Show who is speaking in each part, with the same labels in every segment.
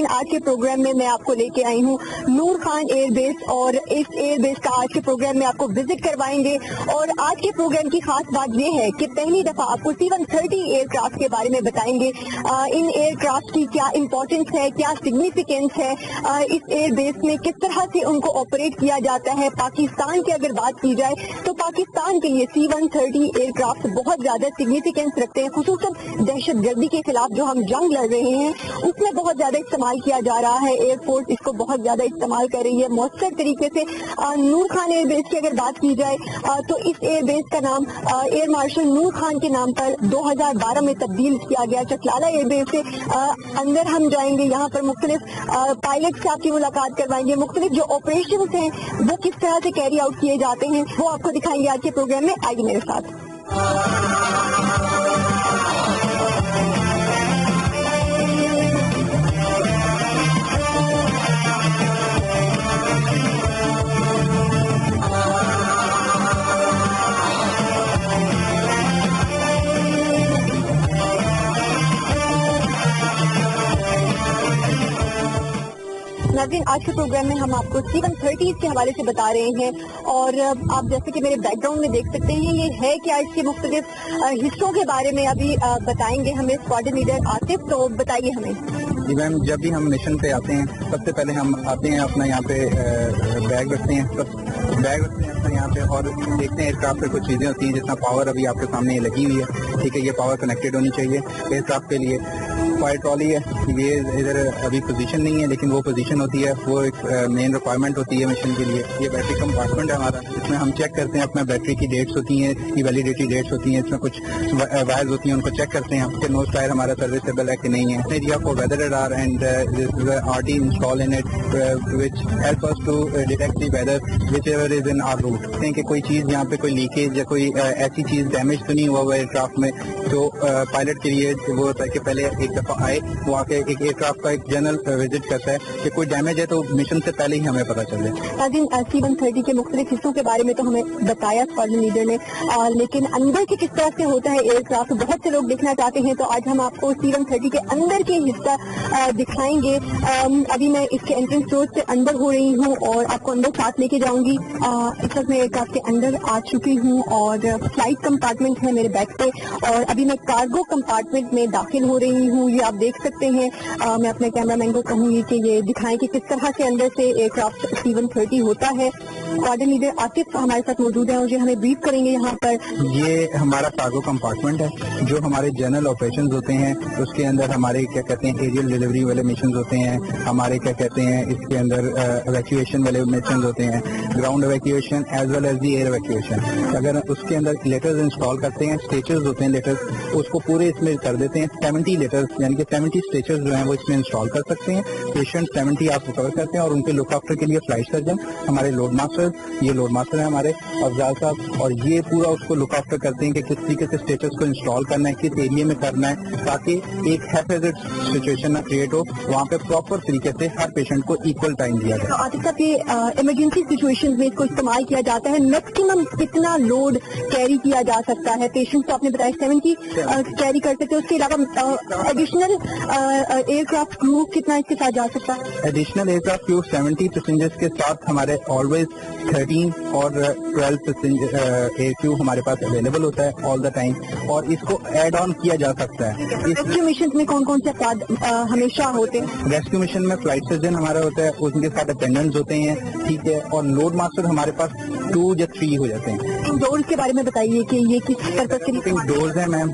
Speaker 1: आज के प्रोग्राम में मैं आपको लेके आई हूँ नूर खान एयर बेस और इस एयर बेस का आज के प्रोग्राम में आपको विजिट करवाएंगे। और आज के प्रोग्राम की खास बात ये है कि पहली दफा आपको C-130 एयरक्राफ्ट के बारे में बताएंगे। इन एयरक्राफ्ट की क्या इंपॉर्टेंस है, क्या सिग्निफिकेंस है, इस एयर बेस में किस तरह से उनको ऑपरेट किया जाता है। पाकिस्तान की अगर बात की जाए तो पाकिस्तान के लिए C-130 एयरक्राफ्ट बहुत ज्यादा सिग्निफिकेंस रखते हैं, खुसूसन दहशत गर्दी के खिलाफ जो हम जंग लड़ रहे हैं उसमें बहुत ज्यादा इस्तेमाल किया जा रहा है। एयरफोर्स इसको बहुत ज्यादा इस्तेमाल कर रही है मौसर तरीके से। नूर खान एयर बेस की अगर बात की जाए तो इस एयर बेस का नाम एयर मार्शल नूर खान के नाम पर 2012 में तब्दील किया गया। चकलाला एयर बेस से अंदर हम जाएंगे, यहाँ पर मुख्तलिफ पायलट से आपकी मुलाकात करवाएंगे, मुख्तलिफ जो ऑपरेशन हैं वो किस तरह से कैरी आउट किए जाते हैं वो आपको दिखाएंगे आज के प्रोग्राम में। आइए मेरे साथ। नाज़रीन, आज के प्रोग्राम में हम आपको C-130 के हवाले से बता रहे हैं और आप जैसे कि मेरे बैकग्राउंड में देख सकते हैं ये है क्या, इसके मुख्तलिफ हिस्सों के बारे में अभी बताएंगे हमें स्क्वाड्रन लीडर आसिफ। तो बताइए हमें।
Speaker 2: जी मैम, जब भी हम मिशन पे आते हैं सबसे पहले हम आते हैं अपना यहाँ पे बैग रखते हैं अपना यहाँ पे और देखते हैं एयरक्राफ्ट पे कुछ चीज़ें होती हैं जितना पावर अभी आपके सामने ये लगी हुई है, ठीक है, ये पावर कनेक्टेड होनी चाहिए एयरक्राफ्ट के लिए। फायर ट्रॉली है, ये इधर अभी पोजीशन नहीं है लेकिन वो पोजीशन होती है, वो एक मेन रिक्वायरमेंट होती है मिशन के लिए। ये बैटरी कंपार्टमेंट है हमारा, इसमें हम चेक करते हैं अपना बैटरी की डेट्स होती हैं, इसकी वैलिडिटी डेट्स होती हैं, इसमें कुछ वायर्स होती हैं उनको चेक करते हैं कि नोज टायर हमारा सर्विसेबल है कि नहीं है। Area for weather radar and RT install in it which help us to detect the weather whichever is in our route. कि कोई चीज यहाँ पे कोई लीकेज या कोई ऐसी चीज डैमेज तो नहीं हुआ हुआ एयरक्राफ्ट में, तो पायलट के लिए वो होता है कि पहले एक दफा आए वो आके एक एयरक्राफ्ट का एक जनरल विजिट करता है कि कोई डैमेज है तो मिशन से पहले ही हमें पता चल जाए।
Speaker 1: C-130 के मुख्तलिफ हिस्सों के बारे में तो हमें बताया स्क्वाड्रन लीडर ने, लेकिन अंदर के किस तरह से होता है एयरक्राफ्ट बहुत से लोग देखना चाहते हैं, तो आज हम आपको C-130 के अंदर के हिस्सा दिखाएंगे। अभी मैं इसके एंट्रेंस डोर से अंदर हो रही हूँ और आपको अंदर साथ लेके जाऊंगी। इस वक्त मैं एयरक्राफ्ट के अंदर आ चुकी हूँ और फ्लाइट कंपार्टमेंट है मेरे बैक पे और अभी मैं कार्गो कंपार्टमेंट में दाखिल हो रही हूँ। ये आप देख सकते हैं। मैं अपने कैमरामैन को कहूंगी कि ये दिखाएं कि किस तरह से अंदर से एयरक्राफ्ट C-130 होता है। स्क्वाड्रन लीडर आसिफ हमारे साथ मौजूद है और जो हमें ब्रीफ करेंगे यहाँ पर।
Speaker 2: ये हमारा कार्गो कंपार्टमेंट है जो हमारे जनरल ऑपरेशंस होते हैं, उसके अंदर हमारे क्या कहते हैं एरियल डिलीवरी वाले मिशन होते हैं, हमारे क्या कहते हैं इसके अंदर इवैक्यूएशन वाले मिशन होते हैं, ground evacuation as well as the air evacuation. अगर उसके अंदर लेटर्स इंस्टॉल करते हैं, स्टेचर्स होते हैं लेटर्स, उसको पूरे इसमें कर देते हैं। 70 लेटर्स यानी कि 70 स्टेचर्स जो हैं वो इसमें इंस्टॉल कर सकते हैं। पेशेंट 70 आपको कवर करते हैं और उनके लुक आफ्टर के लिए फ्लाइट सर्जन, हमारे लोड मास्टर, ये लोड मास्टर है हमारे अफजाल साहब, और ये पूरा उसको लुक आफ्टर करते हैं कि किस तरीके से स्टेटस को इंस्टॉल करना है, किस एरिया में करना है, ताकि एक हैफेजेड सिचुएशन ना क्रिएट हो, वहाँ पे प्रॉपर तरीके से हर पेशेंट को इक्वल टाइम दिया जाए।
Speaker 1: तो आतिफ साहब, ये इमरजेंसी सिचुएशन में इसको इस्तेमाल किया जाता है। मैक्सिमम कितना लोड कैरी किया जा सकता है? पेशेंट तो आपने बताया 70 कैरी कर सकते हैं, उसके अलावा एडिशनल एयरक्राफ्ट क्रू कितना इसके साथ जा सकता है?
Speaker 2: एडिशनल एयरक्राफ्ट क्रू 70 पैसेंजर्स के साथ हमारे ऑलवेज 13 और 12 पैसेंजर एयर क्रू हमारे पास अवेलेबल होता है ऑल द टाइम, और इसको एड ऑन किया जा सकता है।
Speaker 1: रेस्क्यू मिशन में कौन कौन से अपराध हमेशा होते हैं?
Speaker 2: रेस्क्यू मिशन में फ्लाइट सर्जन हमारा होता है, उनके साथ अटेंडेंट्स होते हैं, ठीक है, और लोड मास्टर हमारे पास 2 या 3 हो जाते हैं।
Speaker 1: डोर्स के बारे में बताइए कि ये किस पर्पज के लिए
Speaker 2: डोर्स है मैम।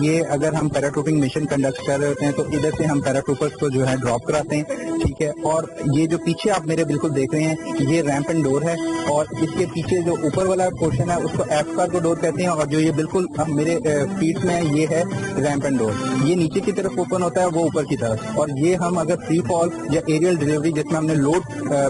Speaker 2: ये अगर हम पैराट्रूपिंग मिशन कंडक्ट कर रहे होते हैं तो इधर से हम पैराट्रूपर्स को जो है ड्रॉप कराते हैं, ठीक है, और ये जो पीछे आप मेरे बिल्कुल देख रहे हैं ये रैंप एंड डोर है, और इसके पीछे जो ऊपर वाला पोर्शन है उसको एफ कार्गो डोर कहते हैं, और जो ये बिल्कुल मेरे फीट में है ये है रैंप एंड डोर। ये नीचे की तरफ ओपन होता है, वो ऊपर की तरफ, और ये हम अगर फ्री फॉल या एरियल डिलीवरी जिसमें हमने लोड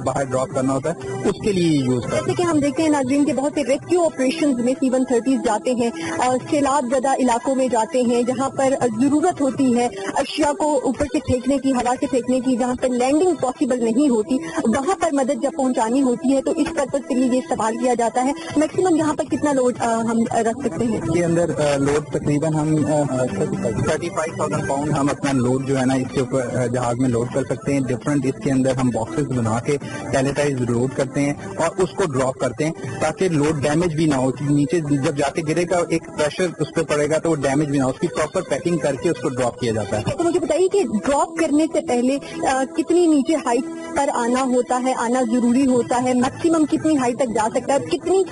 Speaker 2: बाहर ड्रॉप करना होता है उसके लिए यूज करते हैं।
Speaker 1: जैसे कि हम देखते دیکھتے ہیں नाज़रीन कि बहुत से रेस्क्यू ऑपरेशंस में C-130 जाते हैं और सैलाब ज़दा इलाकों में जाते हैं जहां पर ज़रूरत होती है अशिया को ऊपर से फेंकने की, हवा से फेंकने की, जहां पर लैंडिंग पॉसिबल नहीं होती वहां पर मदद जब पहुंचानी होती है तो इस पर्पज के लिए ये इस्तेमाल किया जाता है। मैक्सिमम यहाँ पर कितना लोड हम रख सकते हैं?
Speaker 2: इसके अंदर लोड तकरीबन हम 35,000 पाउंड हम अपना लोड जो है ना इसके ऊपर जहाज में लोड कर सकते हैं। डिफरेंट इसके अंदर हम बॉक्सेस बना के पैलेटाइज लोड करते हैं और उसको ड्रॉप करते हैं ताकि लोड डैमेज भी ना हो। नीचे जब जाके गिरेगा एक प्रेशर उस पर पड़ेगा तो वो डैमेज भी ना हो, उसकी प्रॉपर पैकिंग करके उसको ड्रॉप किया जाता है।
Speaker 1: तो मुझे बताइए कि ड्रॉप करने से पहले कितनी नीचे हाइट पर आना होता है, आना जरूरी होता है, मैक्सिमम कितनी हाइट तक जा सकता है और कितनी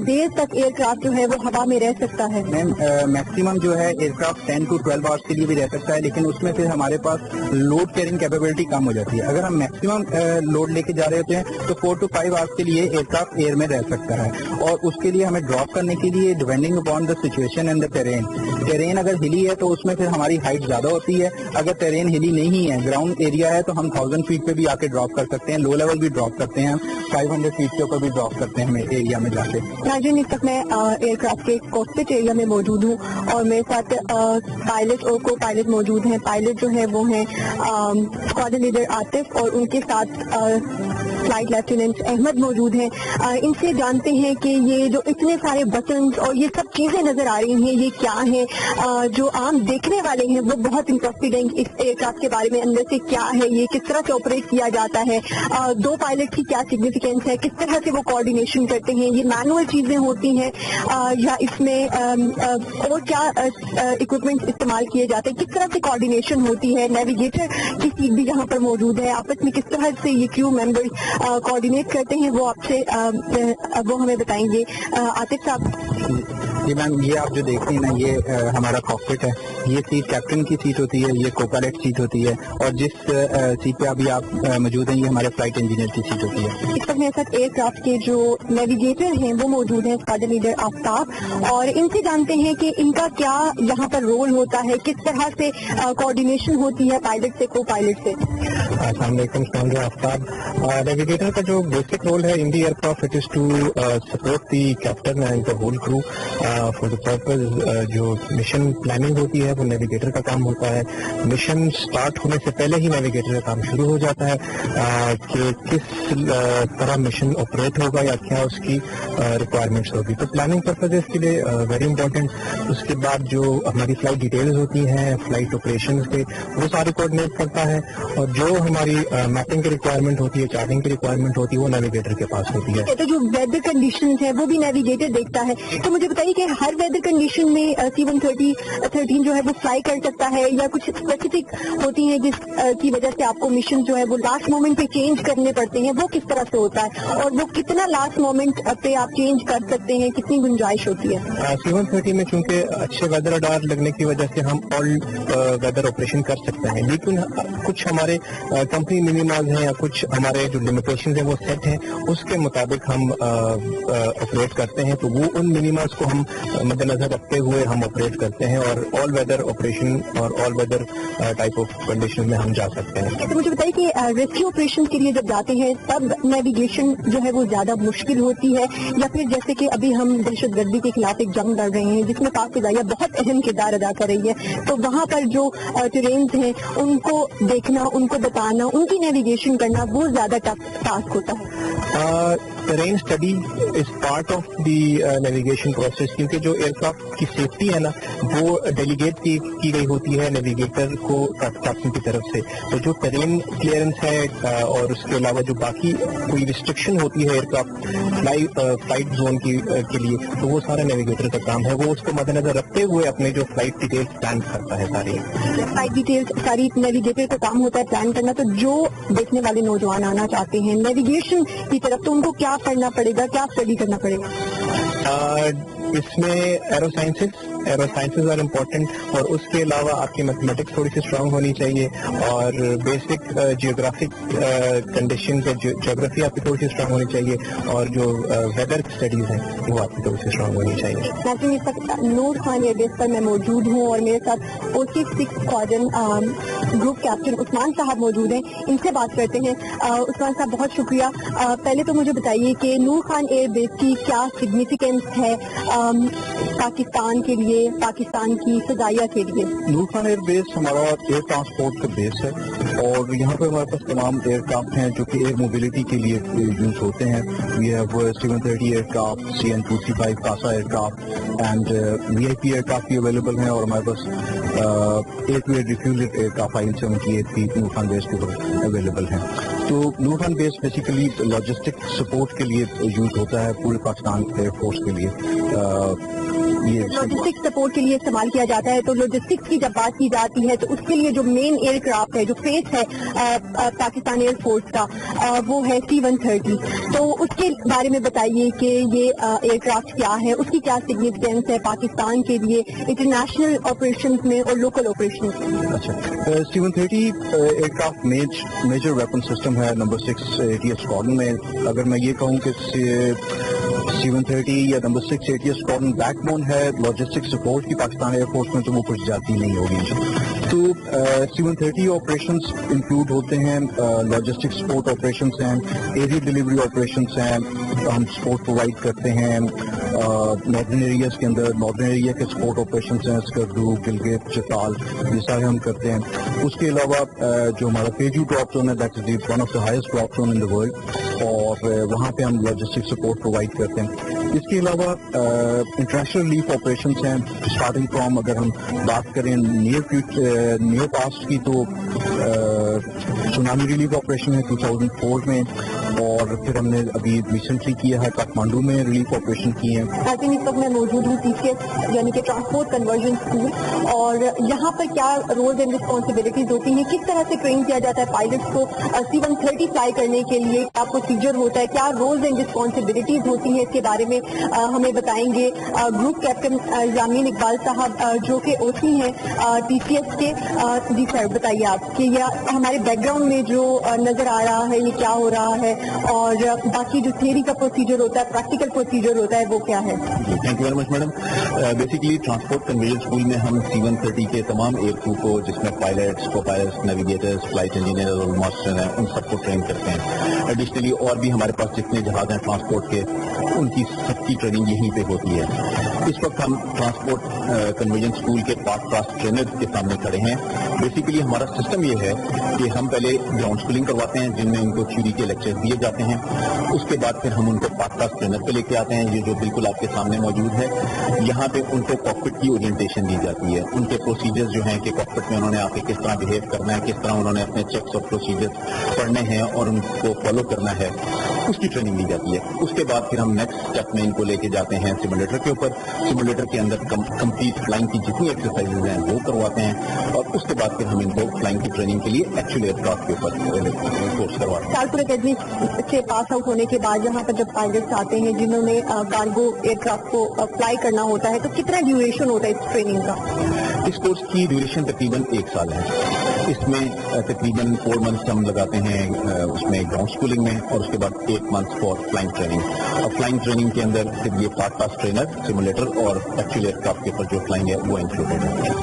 Speaker 1: देर तक एयरक्राफ्ट जो है वो हवा में रह सकता है?
Speaker 2: मैम मैक्सिमम जो है एयरक्राफ्ट 10 to 12 आवर्स के लिए भी रह सकता है, लेकिन उसमें फिर हमारे पास लोड कैरिंग कैपेबिलिटी कम हो जाती है। अगर हम मैक्सिमम लोड लेके जा रहे होते हैं तो 4 to 5 आवर्स के लिए एयरक्राफ्ट एयर में रह सकता है और उसके लिए हमें ड्रॉप करने के लिए depending upon the situation and the terrain अगर हिली है तो उसमें फिर हमारी हाइट ज्यादा होती है। अगर टेरेन हिली नहीं है, ग्राउंड एरिया है, तो हम 1000 फीट पे भी आके ड्रॉप कर सकते हैं, लो लेवल भी ड्रॉप करते हैं, 500 फीट के ऊपर भी ड्रॉप करते हैं हमें एरिया में जाके।
Speaker 1: नाज़रीन, इस वक्त मैं एयरक्राफ्ट के कॉकपिट एरिया में मौजूद हूँ और मेरे साथ पायलट और को पायलट मौजूद हैं। पायलट जो है वो हैं स्क्वाड्रन लीडर आतिफ और उनके साथ फ्लाइट लेफ्टिनेंट अहमद मौजूद हैं। इनसे जानते हैं कि ये जो इतने सारे बटन्स और ये सब चीजें नजर आ रही हैं ये क्या है। जो आम देखने वाले हैं वो बहुत इंटरेस्टेड हैं इस एयरक्राफ्ट के बारे में, अंदर से क्या है, ये किस तरह से ऑपरेट किया जाता है, दो पायलट की क्या सिग्निफिकेंस है, किस तरह से वो कोऑर्डिनेशन करते हैं, ये मैनुअल चीजें होती हैं या इसमें और क्या इक्विपमेंट इस्तेमाल किए जाते हैं, किस तरह से कोऑर्डिनेशन होती है। नेविगेटर की सीट भी यहाँ पर मौजूद है, आपस में किस तरह से ये क्रू मेंबर्स कोऑर्डिनेट करते हैं वो आपसे वो हमें बताएंगे। आतिफ साहब।
Speaker 2: जी मैम, ये आप जो देखते हैं ना ये हमारा कॉकपिट है, ये सीट कैप्टन की सीट होती है, ये को-पायलट सीट होती है और जिस सीट पे अभी आप मौजूद हैं ये हमारे फ्लाइट इंजीनियर की सीट होती है।
Speaker 1: इस वक्त मेरे साथ एयरक्राफ्ट के जो नेविगेटर हैं वो मौजूद हैं, स्क्वाड्रन लीडर आफ्ताब, और इनसे जानते हैं कि इनका क्या यहाँ पर रोल होता है, किस तरह से कोऑर्डिनेशन होती है पायलट से को पायलट से।
Speaker 3: अस्सलाम वालेकुम, आफ्ताब। नेविगेटर का जो बेसिक रोल है in the aircraft it is to support the captain and the whole crew for the purpose जो मिशन प्लानिंग होती है वो नेविगेटर का काम होता है। मिशन स्टार्ट होने से पहले ही नेविगेटर का काम शुरू हो जाता है कि किस तरह मिशन ऑपरेट होगा या क्या उसकी रिक्वायरमेंट्स होगी। तो प्लानिंग पर्पजेस के लिए वेरी इंपॉर्टेंट। उसके बाद जो हमारी फ्लाइट डिटेल्स होती हैं फ्लाइट ऑपरेशन के वो सारे कोऑर्डिनेट करता है और जो हमारी मैपिंग की रिक्वायरमेंट होती है, चार्टिंग की रिक्वायरमेंट होती है वो नेविगेटर के पास होती है।
Speaker 1: तो जो वेदर कंडीशन है वो भी नेविगेटर देखता है। तो मुझे बताइए कि हर वेदर कंडीशन में C-130 जो है वो फ्लाई कर सकता है या कुछ स्पेसिफिक होती है जिसकी वजह से आपको मिशन जो है वो लास्ट मोमेंट पे चेंज करने पड़ते हैं, वो किस तरह से होता है और वो कितना लास्ट मोमेंट पे आप चेंज कर सकते हैं, कितनी गुंजाइश होती है?
Speaker 3: C-130 में चूंकि अच्छे वेदर रडार लगने की वजह से हम ऑल वेदर ऑपरेशन कर सकते हैं, लेकिन कुछ हमारे कंपनी मिनिमाज हैं या कुछ हमारे जो लिमिटेशन है वो सेट हैं, उसके मुताबिक हम ऑपरेट करते हैं। तो वो उन मिनिमाज को हम मद्देनजर रखते हुए हम ऑपरेट करते हैं और ऑल वेदर ऑपरेशन और all weather type of condition में हम जा सकते हैं।
Speaker 1: तो मुझे बताइए कि रेस्क्यू ऑपरेशन के लिए जब जाते हैं तब नेविगेशन जो है वो ज्यादा मुश्किल होती है या फिर जैसे कि अभी हम दहशतगर्दी के खिलाफ एक जंग लड़ रहे हैं जिसमें पाक फिजाइया बहुत अहम किरदार अदा कर रही है, तो वहाँ पर जो टेरेन्स हैं उनको देखना, उनको बताना, उनकी नेविगेशन करना वो ज्यादा टफ टास्क होता है।
Speaker 3: Terrain study is part of the navigation process, क्योंकि जो एयरक्राफ्ट की सेफ्टी है ना वो डेलीगेट की गई होती है नेविगेटर को कैप्टन की तरफ से। तो जो टेरेन क्लियरेंस है और उसके अलावा जो बाकी कोई रिस्ट्रिक्शन होती है एयरक्राफ्ट फ्लाइट जोन के लिए, तो वो सारा नेविगेटर का काम है। वो उसको मद्देनजर रखते हुए अपने जो फ्लाइट डिटेल्स प्लान करता है सारी
Speaker 1: फ्लाइट डिटेल्स सारी नेविगेटर का काम होता है प्लान करना। तो जो देखने वाले नौजवान आना चाहते हैं नेविगेशन की तरफ, तो उनको क्या पढ़ना पड़ेगा, क्या स्टडी करना पड़ेगा?
Speaker 3: इसमें एरोसाइंसेस ایرو سائنسز آر امپورٹنٹ، اور اس کے علاوہ آپ کی میتھمیٹکس تھوڑی سی اسٹرانگ ہونی چاہیے، اور بیسک جیوگرافک کنڈیشنز اور جیوگرافی آپ کی تھوڑی سی اسٹرانگ ہونی چاہیے، اور جو ویدر اسٹڈیز ہیں وہ آپ کی تھوڑی سی اسٹرانگ ہونی چاہیے.
Speaker 1: ناظرین، اس وقت نور خان ایئر بیس پر میں موجود ہوں اور میرے ساتھ OC-6 اسکواڈرن گروپ کیپٹن عثمان صاحب موجود ہیں. ان سے بات کرتے ہیں. عثمان صاحب، بہت شکریہ. پہلے تو مجھے بتائیے کہ نور خان ایئر بیس کی کیا سگنیفیکینس ہے پاکستان کے لیے، پاکستان کی فضائیہ کے لیے؟
Speaker 2: نور خان ایئر بیس ہمارا ایئر ٹرانسپورٹ کا بیس ہے، اور یہاں پہ ہمارے پاس تمام ایئر کرافٹ ہیں جو کہ ایئر موبلٹی کے لیے یوز ہوتے ہیں. We have C-130 aircraft, CN-235 CASA aircraft, and VIP aircraft بھی اویلیبل ہیں، اور ہمارے پاس 8-way ریفیولڈ ایئر کرافٹ IL-78 بھی نور خان بیس کے اوپر اویلیبل ہیں. تو نور خان بیس بیسیکلی لاجسٹک سپورٹ کے لیے یوز ہوتا ہے پورے پاکستان ایئر فورس کے لیے.
Speaker 1: لاجسٹک سپورٹ کے لیے استعمال کیا جاتا ہے. تو لاجسٹکس کی جب بات کی جاتی ہے تو اس کے لیے جو مین ایئر کرافٹ ہے، جو فیس ہے پاکستان ایئر فورس کا، وہ ہے C-130. تو اس کے بارے میں بتائیے کہ یہ ایئر کرافٹ کیا ہے، اس کی کیا سگنیفیکینس ہے پاکستان کے لیے انٹرنیشنل آپریشنز میں اور لوکل آپریشنز میں؟
Speaker 2: اچھا، C-130 aircraft major weapon system ہے نمبر 6 ATS اسکواڈرن میں. اگر میں یہ کہوں کہ C-130 یا number 6 ATS squadron backbone ہے لاجسٹک سپورٹ کی پاکستان ایئر فورس میں، تو وہ کچھ جاتی نہیں ہوگی. تو C-130 آپریشنز انکلوڈ ہوتے ہیں، لاجسٹک سپورٹ آپریشنز ہیں، ایریل ڈلیوری آپریشنز ہیں. ہم سپورٹ پرووائڈ کرتے ہیں ناردرن ایریاز کے اندر. ناردرن ایریا کے سپورٹ آپریشنز ہیں، اسکردو، گلگت، چترال، یہ سارے ہم کرتے ہیں. اس کے علاوہ جو ہمارا پیجو ڈراپ زون ہے، that is one of the highest drop zone in the world, اور وہاں پہ ہم لاجسٹک سپورٹ پرووائڈ کرتے ہیں. اس کے علاوہ انٹرنیشنل ریلیف آپریشنز ہیں، اسٹارٹنگ فرام اگر ہم بات کریں نیئر پاسٹ کی، تو سونامی ریلیف آپریشن ہے 2004 میں، اور پھر ہم نے ابھی ریسنٹلی کیا ہے کاٹمانڈو میں ریلیف آپریشن کیے ہیں.
Speaker 1: لیکن اس وقت میں موجود ہوں TCS یعنی کہ ٹرانسپورٹ کنورژن اسکول، اور یہاں پر کیا رولز اینڈ رسپانسبلٹیز ہوتی ہیں، کس طرح سے ٹرین کیا جاتا ہے پائلٹس کو C-130 فلائی کرنے کے لیے، کیا پروسیجر ہوتا ہے، کیا رولز اینڈ رسپانسبلٹیز ہوتی ہیں، اس کے بارے میں ہمیں بتائیں گے گروپ کیپٹن یامین اقبال صاحب جو کہ OC ہیں TCS کے. جی سر، بتائیے آپ کہ یہ ہمارے بیک گراؤنڈ میں جو نظر آ رہا ہے یہ کیا ہو رہا ہے، اور باقی جو تھیوری کا پروسیجر ہوتا ہے، پریکٹیکل پروسیجر ہوتا ہے، وہ کیا ہے؟
Speaker 4: Thank you very much madam. Basically transport conversion school میں ہم C-130 کے تمام ایئر کرو کو، جس میں پائلٹس، کو پائلٹس، نیویگیٹرز، فلائٹ انجینئر اور ماسٹر ہیں، ان سب کو ٹرین کرتے ہیں. ایڈیشنلی اور بھی ہمارے پاس جتنے جہاز ہیں ٹرانسپورٹ کے، ان کی سب کی ٹریننگ یہیں پہ ہوتی ہے. اس وقت ہم ٹرانسپورٹ کنورژن اسکول کے پاس ٹرینر کے سامنے کھڑے ہیں. بیسیکلی ہمارا سسٹم یہ ہے کہ ہم پہلے گراؤنڈ اسکولنگ کرواتے ہیں، جن میں ان کو تھیوری کے لیکچر دیے جاتے ہیں. اس کے بعد پھر ہم ان کو پاس ٹرینر پہ لے کے آتے ہیں، یہ جو بالکل آپ کے سامنے موجود ہے. یہاں پہ ان کو کاکپٹ کی اورینٹیشن دی جاتی ہے، ان کے پروسیجرز جو ہیں کہ کاکپٹ میں انہوں نے آ کے کس طرح بہیو کرنا ہے، کس طرح انہوں نے اپنے چیکس اور پروسیجرز پڑھنے ہیں اور ان کو فالو کرنا ہے، اس کی ٹریننگ دی جاتی ہے. اس کے بعد پھر ہم نیکسٹ اسٹیپ میں ان کو لے کے جاتے ہیں سیمولیٹر کے اوپر. سیمولیٹر کے اندر کمپلیٹ فلائنگ کی جتنی ایکسرسائزز ہیں وہ کرواتے ہیں، اور اس کے بعد پھر ہم ان کو فلائنگ کی ٹریننگ کے لیے ایکچوئل ایئر کرافٹ کے اوپر کورس کرواتے ہیں.
Speaker 1: کارپور اکیڈمی سے پاس آؤٹ ہونے کے بعد یہاں پر جب پائلٹس آتے ہیں جنہوں نے کارگو ایئر کرافٹ کو فلائی کرنا ہوتا ہے، تو کتنا ڈیوریشن ہوتا ہے اس ٹریننگ کا؟
Speaker 4: اس کورس کی ڈیوریشن تقریباً 1 سال ہے. اس میں تقریباً 4 منتھس ہم لگاتے ہیں اس میں گراؤنڈ اسکولنگ میں، اور اس کے بعد 8 منتھس فار فلائنگ ٹریننگ. اور فلائنگ ٹریننگ کے اندر صرف یہ پاس ٹرینر، سیمولیٹر اور ایکچوئل ایئر کرافٹ کے اوپر جو فلائنگ ہے وہ انکلوڈیڈ ہے.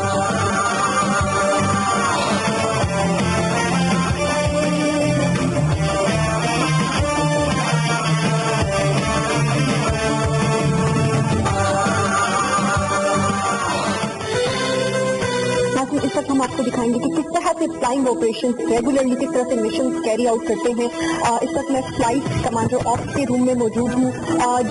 Speaker 1: اس وقت ہم آپ کو دکھائیں گے کہ کس طرح سے فلائنگ آپریشن ریگولرلی کس طرح سے مشن کیری آؤٹ کرتے ہیں. اس وقت میں فلائٹ کمانڈر آفس کے روم میں موجود ہوں.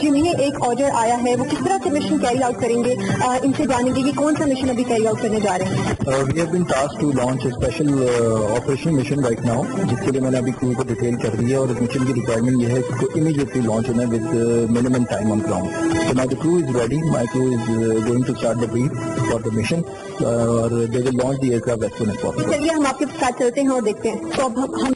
Speaker 1: جنہیں ایک آرڈر آیا ہے وہ کس طرح سے مشن کیری آؤٹ کریں گے، ان سے جانیں گے کہ کون سا مشن ابھی کیری آؤٹ کرنے جا رہے ہیں.
Speaker 3: We have been task to launch a special operation mission right now, جس کے لیے میں نے ابھی کرو کو ڈیٹیل کر دی ہے، اور اس مشن کی ریکوائرمنٹ یہ ہے کہ امیڈیٹلی لانچ ہونا ہے with minimum time on ground. So now the crew is ready. My crew is going to start the brief for the mission, or they will launch the aircraft as soon as possible.
Speaker 1: چلیے ہم آپ کے ساتھ چلتے ہیں اور دیکھتے ہیں. تو اب ہم